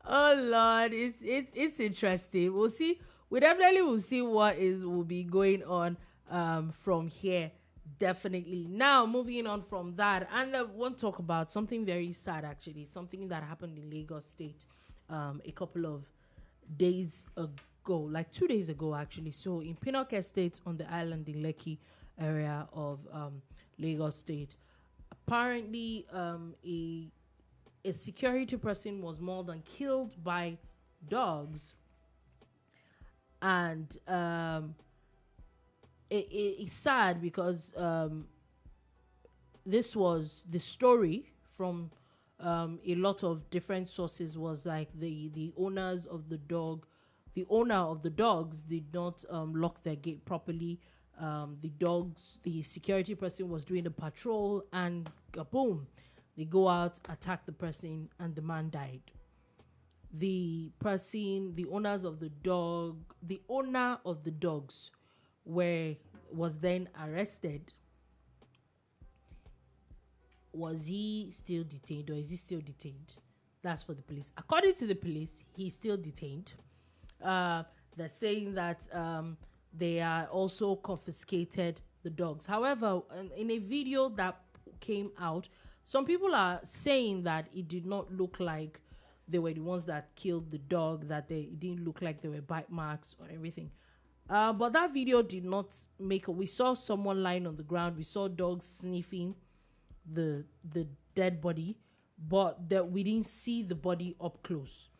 Oh Lord, it's interesting. We'll see. We definitely will see what will be going on from here. Definitely. Now, moving on from that, and I want to talk about something very sad, actually, something that happened in Lagos State a couple of days ago, like 2 days ago, actually. So, in Pinnock Estate on the island in Lekki area of Lagos State, apparently a security person was mauled and killed by dogs. And it's sad because this was the story from a lot of different sources, was like the owners of the dog, the owner of the dogs did not lock their gate properly. The security person was doing a patrol, and boom, they go out, attack the person, and the man died. The owner of the dogs was then arrested. Was he still detained, or is he still detained? That's for the police. According to the police, he's still detained. They're saying that they are also confiscated the dogs. However, in a video that came out, some people are saying that it did not look like they were the ones that killed the dog, that it didn't look like there were bite marks or everything. But that video did not we saw someone lying on the ground. We saw dogs sniffing the dead body, but that we didn't see the body up close.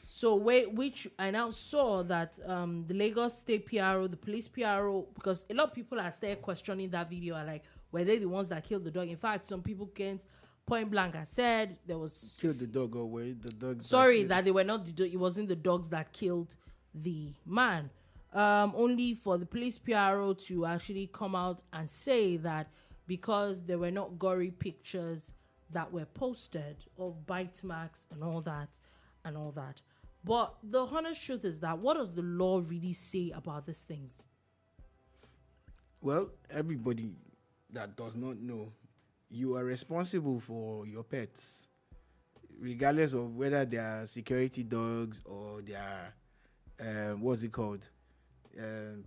So which I now saw that the Lagos State PRO, the police PRO, because a lot of people are still questioning that video, are like, were they the ones that killed the dog? In fact, some people can't point blank and said there was killed the dog, or were the dogs? Sorry, that they were not. It wasn't the dogs that killed the man. Only for the police PRO to actually come out and say that because there were not gory pictures that were posted of bite marks and all that. But the honest truth is that, what does the law really say about these things? Well, everybody that does not know, you are responsible for your pets, regardless of whether they are security dogs or they are,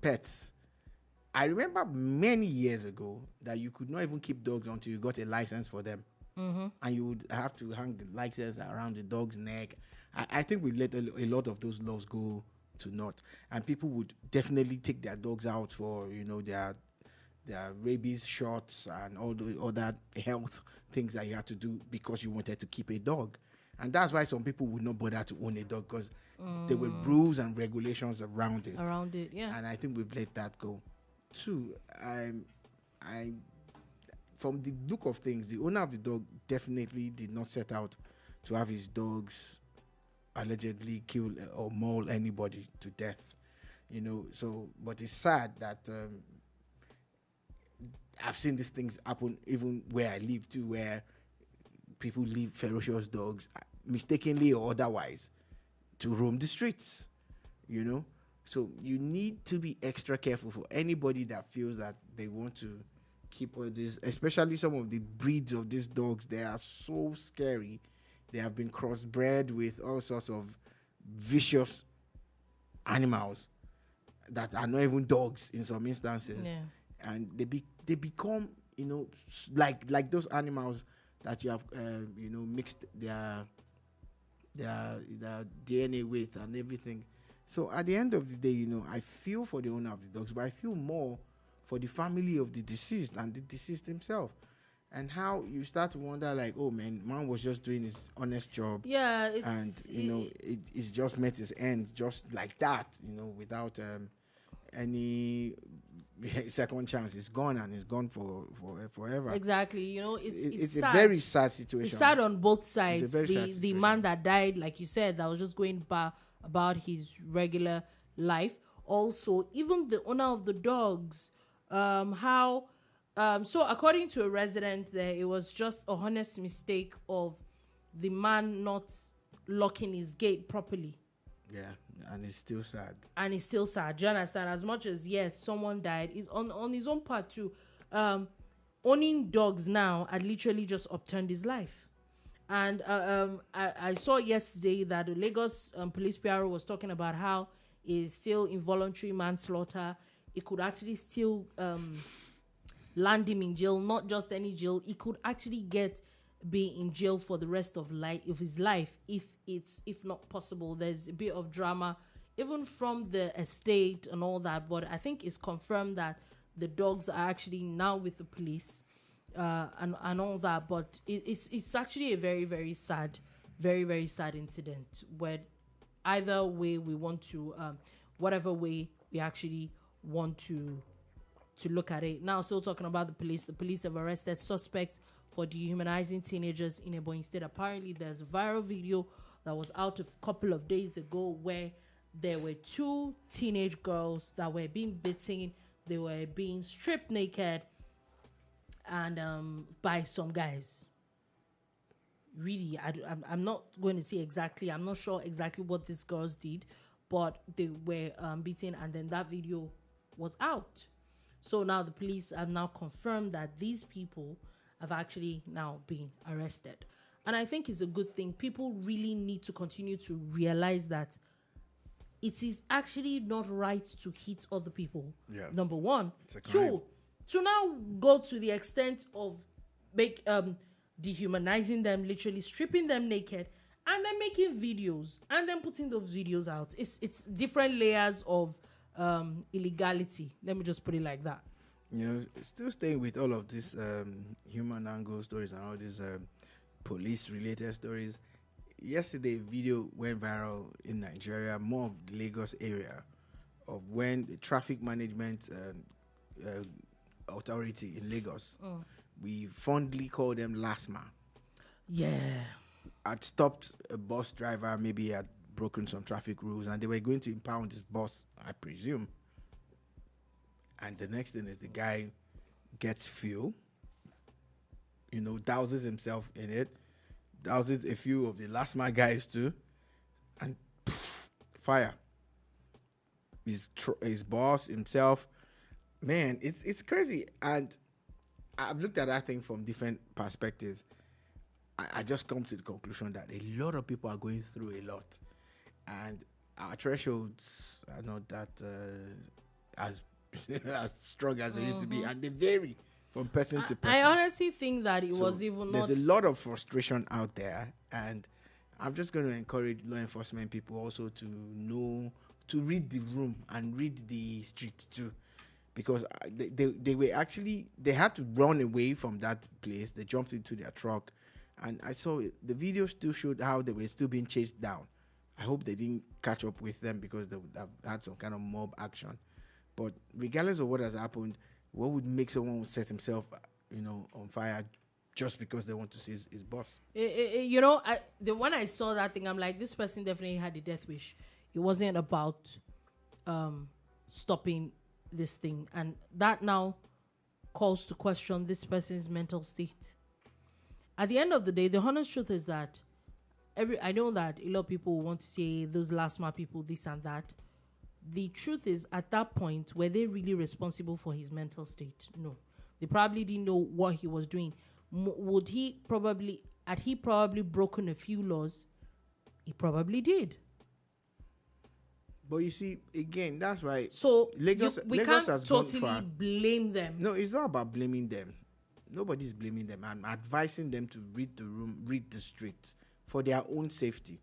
pets. I remember many years ago that you could not even keep dogs until you got a license for them. Mm-hmm. And you would have to hang the license around the dog's neck. I think we let a lot of those laws go to naught. And people would definitely take their dogs out for, their rabies shots and all the other health things that you had to do because you wanted to keep a dog. And that's why some people would not bother to own a dog, because there were rules and regulations around it. Yeah. And I think we've let that go. Two, I from the look of things, the owner of the dog definitely did not set out to have his dogs allegedly kill or maul anybody to death. So, but it's sad that I've seen these things happen even where I live too, where people leave ferocious dogs, mistakenly or otherwise, to roam the streets, So you need to be extra careful for anybody that feels that they want to keep all this, especially some of the breeds of these dogs. They are so scary. They have been crossbred with all sorts of vicious animals that are not even dogs in some instances. Yeah. And they become, like those animals that you have, mixed their DNA with and everything. So at the end of the day, I feel for the owner of the dogs, but I feel more for the family of the deceased and the deceased himself. And how you start to wonder, like, oh man was just doing his honest job. Yeah, it's just met his end just like that, without any second chance. It's gone, and it's gone for forever. Exactly. You know, it's a sad. very sad situation. It's sad on both sides. It's a very sad The situation. man that died, like you said, that was just going about his regular life. Also, even the owner of the dogs, so according to a resident there, it was just a honest mistake of the man not locking his gate properly. Yeah, and it's still sad. Do you understand? As much as, yes, someone died, is on his own part too. Owning dogs now had literally just upturned his life. And I saw yesterday that the Lagos police PRO was talking about how it's still involuntary manslaughter. It could actually still land him in jail, not just any jail. He could actually be in jail for the rest of his life if not possible. There's a bit of drama even from the estate and all that, but I think it's confirmed that the dogs are actually now with the police and all that. But it's actually a very, very sad incident where either way we want to whatever way we actually want to look at it. Now, still talking about the police have arrested suspects for dehumanizing teenagers in Ebonyi State. Apparently, there's a viral video that was out a couple of days ago where there were 2 teenage girls that were being beaten. They were being stripped naked and by some guys. Really, I'm not going to say exactly. I'm not sure exactly what these girls did, but they were beaten, and then that video was out. So now the police have now confirmed that these people have actually now been arrested. And I think it's a good thing. People really need to continue to realize that it is actually not right to hit other people. Yeah. Number one. Two, to now go to the extent of dehumanizing them, literally stripping them naked, and then making videos and then putting those videos out. It's different layers of illegality. Let me just put it like that. You know, still staying with all of these human angle stories and all these police-related stories. Yesterday, a video went viral in Nigeria, more of the Lagos area, of when the traffic management authority in Lagos, we fondly call them LASMA. Yeah. Had stopped a bus driver, maybe had broken some traffic rules, and they were going to impound this bus, I presume. And the next thing is the guy gets fuel, douses himself in it, douses a few of the LASMA guys too, and fire. His boss, himself. Man, it's crazy. And I've looked at that thing from different perspectives. I just come to the conclusion that a lot of people are going through a lot. And our thresholds are not that as strong as they used to be. And they vary from person to person. I honestly think that there's a lot of frustration out there. And I'm just going to encourage law enforcement people also to know, to read the room and read the street too. Because they had to run away from that place. They jumped into their truck. And I saw the video still showed how they were still being chased down. I hope they didn't catch up with them because they would have had some kind of mob action. But regardless of what has happened, what would make someone set himself, on fire just because they want to see his boss? When I saw that thing, I'm like, this person definitely had a death wish. It wasn't about stopping this thing, and that now calls to question this person's mental state. At the end of the day, the honest truth is that I know that a lot of people want to say those LASMA people, this and that. The truth is, at that point, were they really responsible for his mental state? No. They probably didn't know what he was doing. Had he probably broken a few laws? He probably did. But you see, again, that's why. So Lagos can't has totally gone far. blame them. No, it's not about blaming them. Nobody's blaming them. I'm advising them to read the room, read the streets for their own safety.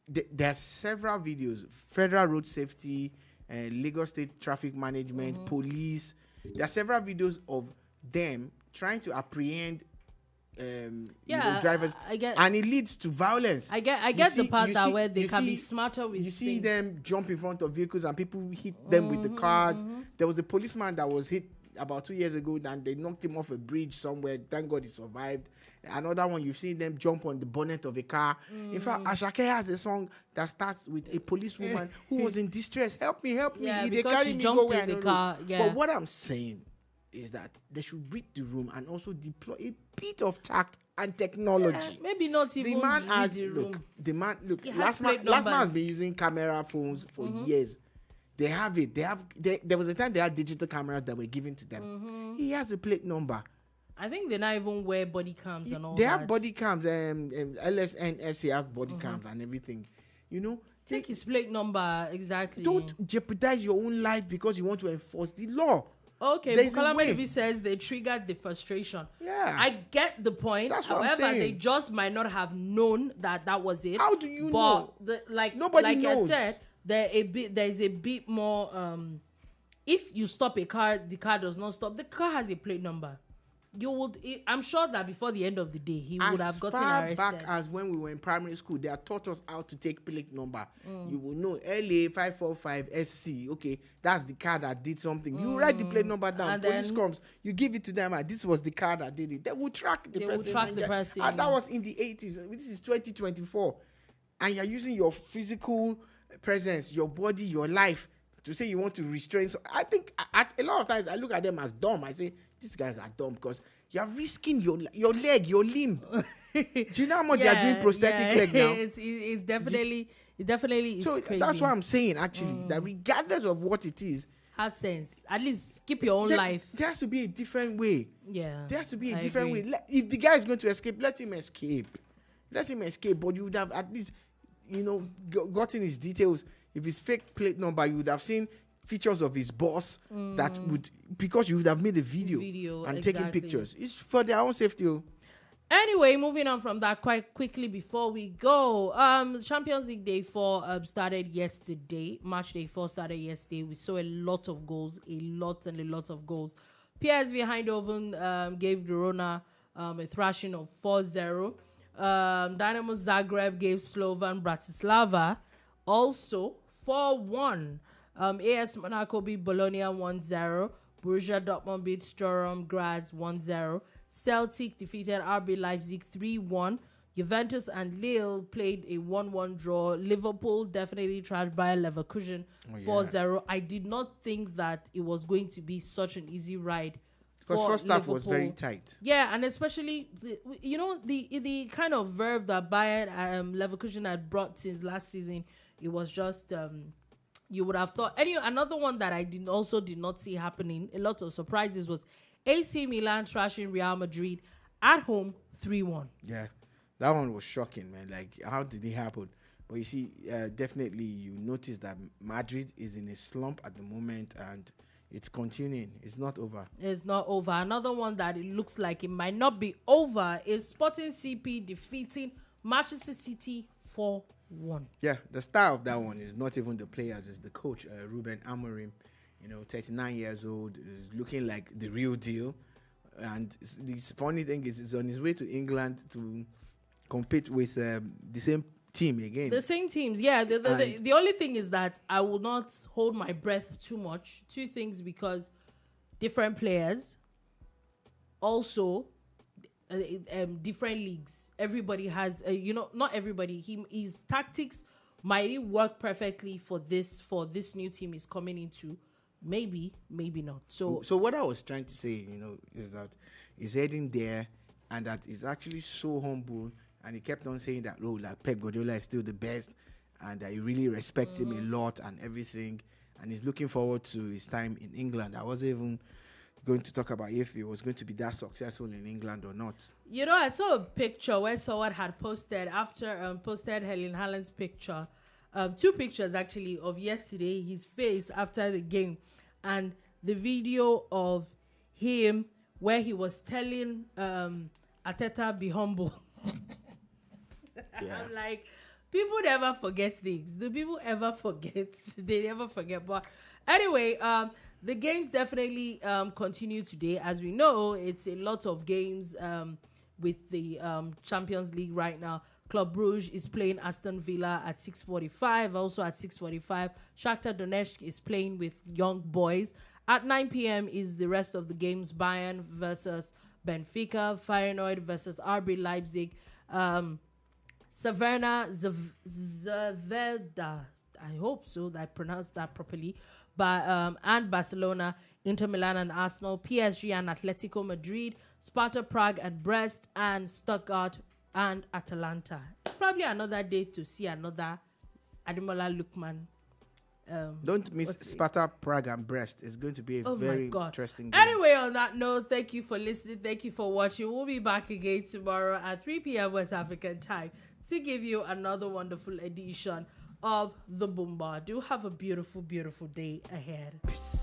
There are several videos: Federal Road Safety, Lagos State Traffic Management, police. There are several videos of them trying to apprehend drivers, and it leads to violence. I get the part where they can be smarter with. You see them jump in front of vehicles and people hit them with the cars. There was a policeman that was hit about 2 years ago, and they knocked him off a bridge somewhere. Thank God he survived. Another one, you've seen them jump on the bonnet of a car. In fact, Ashake has a song that starts with a policewoman who was in distress. Help me, help me. Yeah, They because carry she me jumped go where in I the don't car. know. Yeah. But what I'm saying is that they should read the room and also deploy a bit of tact and technology. Yeah, maybe not even The man read has the room. look. He has Last plate man has numbers. been using camera phones for years. They have it. There was a time they had digital cameras that were given to them. He has a plate number. I think they now even wear body cams and all They that. have body cams. LSNSA have body cams and everything. You know, Take his plate number, exactly. don't jeopardize your own life because you want to enforce the law. Okay, There's a Bukola way. Medivi says they triggered the frustration. Yeah. I get the point. That's what I'm However, saying. they just might not have known that was it. How do you but know? Nobody like knows. I said, there's a bit more. If you stop a car, the car does not stop. The car has a plate number. I'm sure that before the end of the day, he would have gotten arrested. As far back as when we were in primary school, they had taught us how to take plate number. You will know LA 545 SC. Okay, that's the car that did something. You write the plate number down. And Police then- comes, you give it to them. This was the car that did it. They will track the They person. will track and the person. And that was in the 80s. This is 2024, and you're using your physical presence, your body, your life to say you want to restrain. So I think a lot of times I look at them as dumb. I say these guys are dumb because you're risking your leg, your limb. Do you know how much they're doing prosthetic leg now? It's definitely is So crazy. that's what I'm saying, actually, that regardless of what it is, Have sense. At least keep your own there, life. there has to be a different way. Yeah. There has to be a I different agree. way. If the guy is going to escape, let him escape. Let him escape. But you would have at least, gotten his details. If it's fake plate number, you would have seen features of his boss that would, because you would have made a video, and taken exactly. pictures. It's for their own safety. Anyway, moving on from that quite quickly before we go. Champions League Day 4 started yesterday. Match Day 4 started yesterday. We saw a lot of goals. A lot of goals. PSV Eindhoven gave Verona a thrashing of 4-0. Dynamo Zagreb gave Slovan Bratislava also 4-1. AS Monaco beat Bologna 1-0. Borussia Dortmund beat Sturm Graz 1-0. Celtic defeated RB Leipzig 3-1. Juventus and Lille played a 1-1 draw. Liverpool definitely trashed by Leverkusen 4-0. I did not think that it was going to be such an easy ride. Because for first half was Liverpool. very tight. Yeah, and especially the kind of verve that Bayern Leverkusen had brought since last season. It was just you would have thought. Another one that I did not see happening. A lot of surprises was AC Milan trashing Real Madrid at home 3-1. Yeah, that one was shocking, man. Like, how did it happen? But you see, definitely you notice that Madrid is in a slump at the moment, and it's continuing. It's not over. It's not over. Another one that it looks like it might not be over is Sporting CP defeating Manchester City 4-1. Yeah, the star of that one is not even the players, it's the coach, Ruben Amorim. 39 years old, is looking like the real deal. And the funny thing is, he's on his way to England to compete with the same team again. The same teams, yeah. The only thing is that I will not hold my breath too much. Two things, because different players, also different leagues. Everybody has, not everybody. His tactics might work perfectly for this new team he's coming into. Maybe not. So what I was trying to say, is that he's heading there, and that he's actually so humble, and he kept on saying that, like Pep Guardiola is still the best, and that he really respects him a lot and everything, and he's looking forward to his time in England. I wasn't even going to talk about if he was going to be that successful in England or not. I saw a picture where someone had posted posted Helen Haaland's picture, two pictures actually of yesterday, his face after the game, and the video of him where he was telling Arteta be humble. Yeah. I'm like, people never forget things. Do people ever forget? They never forget. But anyway, the games definitely continue today. As we know, it's a lot of games with the Champions League right now. Club Brugge is playing Aston Villa at 6:45. Also at 6:45, Shakhtar Donetsk is playing with Young Boys At 9 p.m. is the rest of the games. Bayern versus Benfica, Feyenoord versus RB Leipzig, Saverna Zvezda, I hope so, that I pronounced that properly, and Barcelona, Inter Milan and Arsenal, PSG and Atletico Madrid, Sparta Prague and Brest, and Stuttgart and Atalanta. It's probably another day to see another Ademola Lookman. Don't miss Sparta Prague and Brest. It's going to be a very interesting game. Anyway, on that note, thank you for listening. Thank you for watching. We'll be back again tomorrow at 3 p.m. West African time to give you another wonderful edition of The Boomba. Do have a beautiful, beautiful day ahead. Peace.